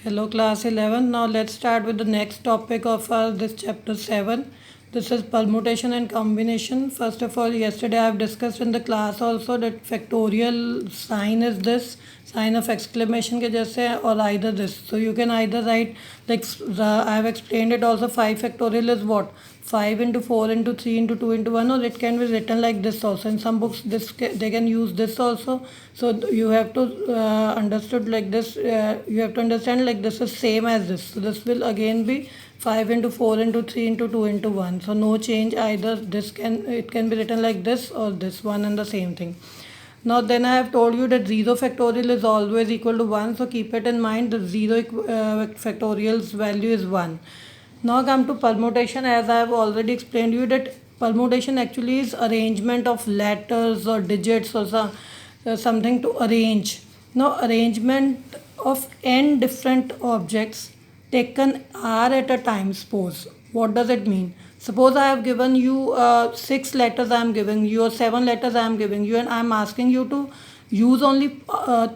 Hello class 11. Now let's start with the next topic of this chapter 7. This is permutation and combination. First of all, yesterday I have discussed in the class also that factorial sign is this sign of exclamation के जैसे or either this. So you can either write like I have explained it also 5 factorial is what 5 into 4 into 3 into 2 into 1, or it can be written like this also. In some books they can use this also. So you have to understood like this, you have to understand like this is same as this. So this will again be 5 into 4 into 3 into 2 into 1. So no change, either it can be written like this or this one and the same thing. Now then I have told you that 0 factorial is always equal to 1. So keep it in mind, the 0 factorial's value is 1. Now come to permutation. As I have already explained you that permutation actually is arrangement of letters or digits or something to arrange. Now arrangement of n different objects taken r at a time. Suppose, what does it mean? Suppose I have given you 6 letters, I am giving you, or 7 letters I am giving you, and I am asking you to use only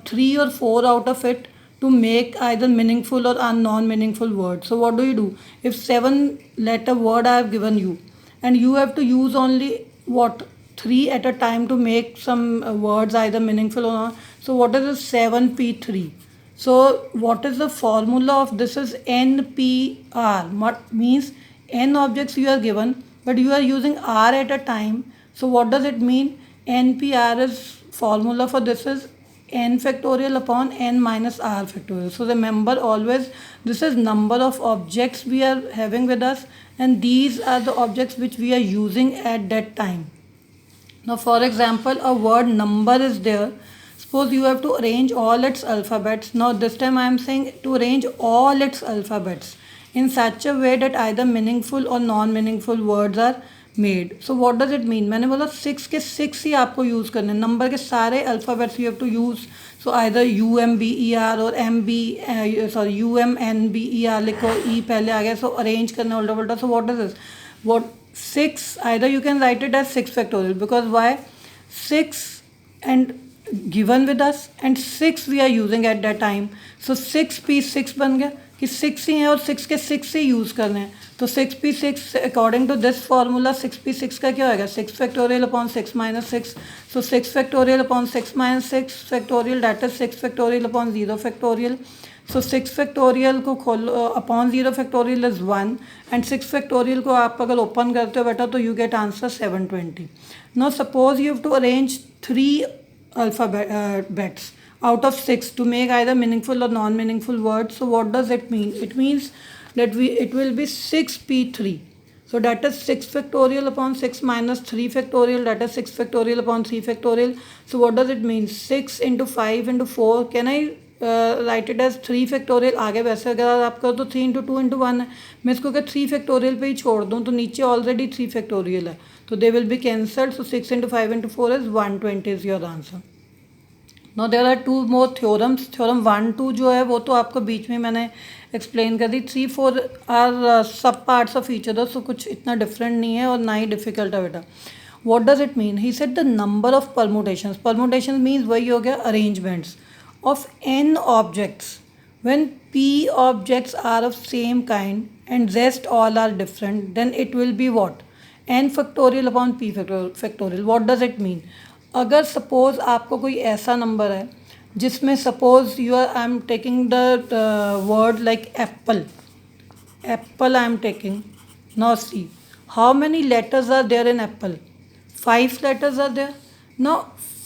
3 or 4 out of it to make either meaningful or non-meaningful words. So what do? If 7 letter word I have given you and you have to use only what 3 at a time to make some words either meaningful or not. So what is this 7p3? So what is the formula of this is NPR? What means n objects you are given, but you are using r at a time. So what does it mean? NPR is formula for this is n factorial upon n minus r factorial. So remember always this is number of objects we are having with us, and these are the objects which we are using at that time. Now for example, a word number is there. Suppose you have to arrange all its alphabets. Now this time I am saying to arrange all its alphabets in such a way that either meaningful or non-meaningful words are made. So what does it mean? मैंने बोला 6 के 6 ही आपको use करने, number के सारे alphabets you have to use. So either UMBER और UMNBER लिखो, ई पहले आ गया, सो अरेंज करना उल्टा पुल्टा. So what is this? What 6, either you can write it as 6 factorial, because why 6 and given with us and 6 we are using at that time. So 6p6 बन गया कि 6 ही है और 6 के 6 ही यूज़ करने हैं. तो 6p6 according to this formula 6p6 का क्या होगा 6 factorial upon 6 minus 6. So 6 factorial upon 6 minus 6 factorial that is 6 factorial upon 0 factorial. So 6 factorial को खोलो upon 0 factorial is 1, and 6 factorial को आप अगर ओपन करते हो बेटा तो you get answer 720. Now suppose you have to arrange 3 alphabets out of 6 to make either meaningful or non-meaningful words. So what does it mean? It means that it will be 6p3. So that is 6 factorial upon 6 minus 3 factorial, that is 6 factorial upon 3 factorial. So what does it mean? 6 into 5 into 4. Can I write it as 3 factorial? आगे वैसे अगर आप करो तो 3 into 2 into 1 है. मैं इसको क्या 3 factorial पे ही छोड़ दूँ तो नीचे ऑलरेडी 3 factorial है, तो they will be cancelled. So 6 into 5 into 4 is 120 is your answer. Now there are 2 more theorems. Theorem 1 2 जो है वो तो आपको बीच में मैंने एक्सप्लेन कर दी. 3 4 आर सब पार्ट्स ऑफ ईच अदर, सो कुछ इतना डिफरेंट नहीं है और ना ही डिफिकल्ट है बेटा. What does it mean? He said the number of permutations. Permutation means वही हो गया arrangements of n objects when p objects are of same kind and rest all are different, then it will be what? n factorial upon p factorial. What does it mean? अगर suppose आपको कोई ऐसा number है जिसमें suppose you are I am taking the word like apple. Apple I am taking. Now see how many letters are there in apple? 5 letters are there. Now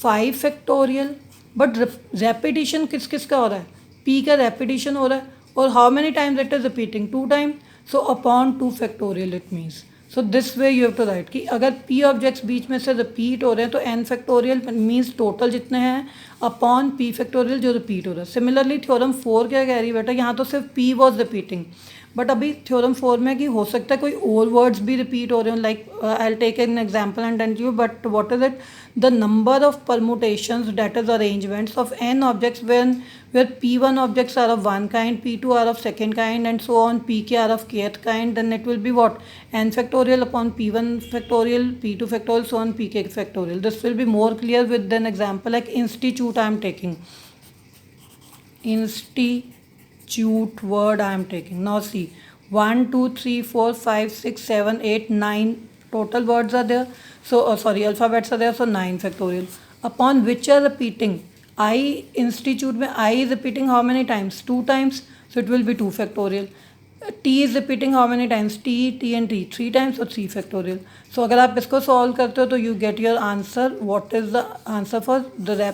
5 factorial, but repetition किस किस का हो रहा है? P का repetition हो रहा है, और how many times it is repeating? 2 time. So upon 2 factorial it means. So this way you have to write कि अगर पी ऑब्जेक्ट्स बीच में से रिपीट हो रहे हैं तो एन फैक्टोरियल मीन्स टोटल जितने हैं अपॉन पी फैक्टोरियल जो रिपीट हो रहा है. सिमिलरली थ्योरम 4 क्या कह रही है बेटा? यहाँ तो सिर्फ पी वॉज रिपीटिंग, बट अभी थ्योरम 4 में कि हो सकता है कोई और वर्ड्स भी रिपीट हो रहे हो. Like I will take an example and tell you, but what is it? The number of permutations that is arrangements of n objects when where p1 objects are of one kind, p2 are of second kind, and so on, pk are of kth kind, then it will be what? n factorial upon p1 factorial, p2 factorial, so on, pk factorial. This will be more clear with an example like institute I am taking. Institute substitute word I am taking. Now see, 1 2 3 4 5 6 7 8 9 total words are there. So alphabets are there, so 9 factorial. Upon which are repeating, I institute में I is repeating how many times? 2 times, so it will be 2 factorial. T is repeating how many times? T and T 3 times, or 3 factorial. So अगर आप इसको solve करते हो तो you get your answer. What is the answer for the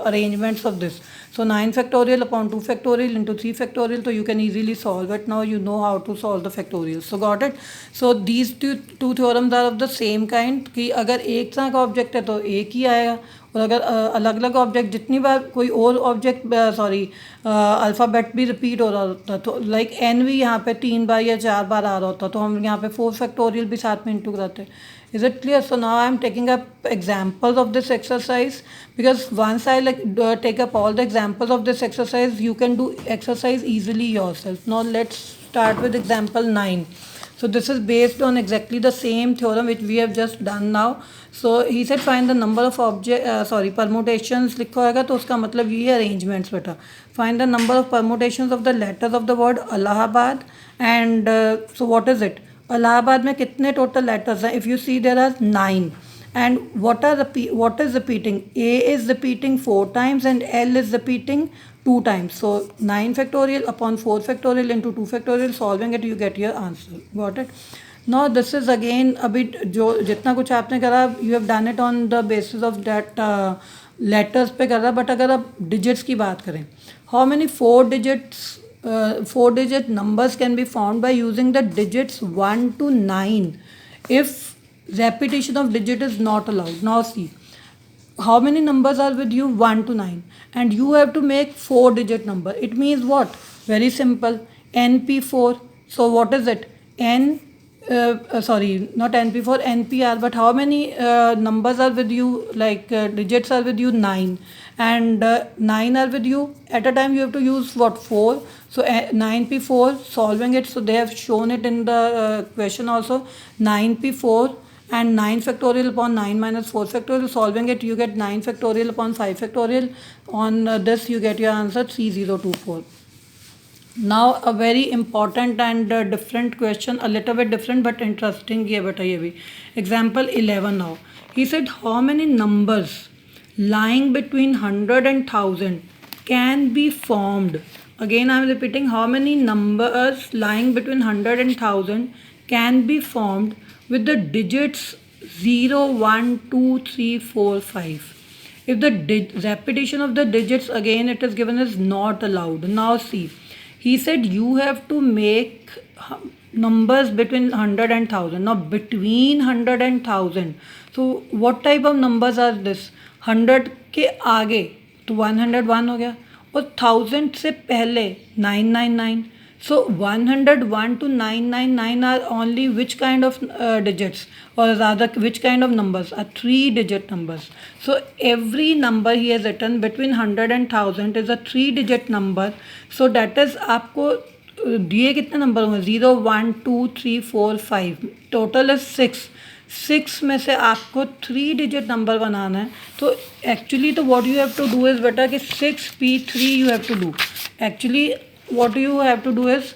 arrangements of this? So 9 factorial upon 2 factorial into 3 factorial, so you can easily solve it. Now you know how to solve the factorial. So got it? So these two theorems are of the same kind कि अगर एक तरह का object है तो एक ही आएगा, और अगर अलग अलग ऑब्जेक्ट जितनी बार कोई और ऑब्जेक्ट अल्फ़ाबेट भी रिपीट हो रहा होता तो लाइक एन भी यहाँ पे 3 बार या 4 बार आ रहा होता तो हम यहाँ पे 4 फैक्टोरियल भी साथ में इंटू कराते. Is it clear? So now I am taking up examples of this exercise, because once I take up all the examples of this exercise, you can do exercise easily yourself. Now let's start with example 9. So this is based on exactly the same theorem which we have just done now. So he said find the number of permutations. लिखा होगा तो उसका मतलब ये arrangements बेटा. Find the number of permutations of the letters of the word Allahabad, and so what is it? Allahabad में कितने total letters हैं? If you see there are 9. And what is repeating? A is repeating 4 times and L is repeating 2 times. So 9 factorial upon 4 factorial into 2 factorial, solving it you get your answer. Got it? Now this is again अभी जो जितना कुछ आपने करा, you have done it on the basis of that letters पे करा. But अगर आप digits की बात करें, how many 4 digit numbers can be found by using the digits 1 to 9 if repetition of digit is not allowed? Now see, how many numbers are with you? 1 to 9, and you have to make 4 digit number. It means what? Very simple, NP4. So what is it? Not NP4, NPR. But how many numbers are with you, digits are with you? 9, and 9 are with you. At a time you have to use what? 4. So 9p4, solving it, so they have shown it in the question also. 9p4 and 9 factorial upon 9 minus 4 factorial, solving it you get 9 factorial upon 5 factorial. On this you get your answer 3024. Now a very important and different question, a little bit different but interesting ये बेटा ये भी. Example 11 now. He said how many numbers lying between 100 and 1000 can be formed. Again I am repeating, how many numbers lying between 100 and 1000 can be formed with the digits 0, 1, 2, 3, 4, 5. If the repetition of the digits, again it is given as not allowed. Now see, he said you have to make numbers between 100 and 1000. Now between 100 and 1000, so what type of numbers are this? 100 के आगे तो 101 हो गया, और 1000 से पहले 999. So 101 to 999 are only which kind of digits, or rather which kind of numbers? Are 3 digit numbers. So every number he has written between 100 and 1000 is a 3 digit number. So that is आपको दिए कितने number होंगे? 0, 1, 2, 3, 4, 5. Total is 6. 6 में से आपको 3 digit number बनाना है. तो actually तो what you have to do is बेटा कि 6p3 you have to do. Actually what you have to do is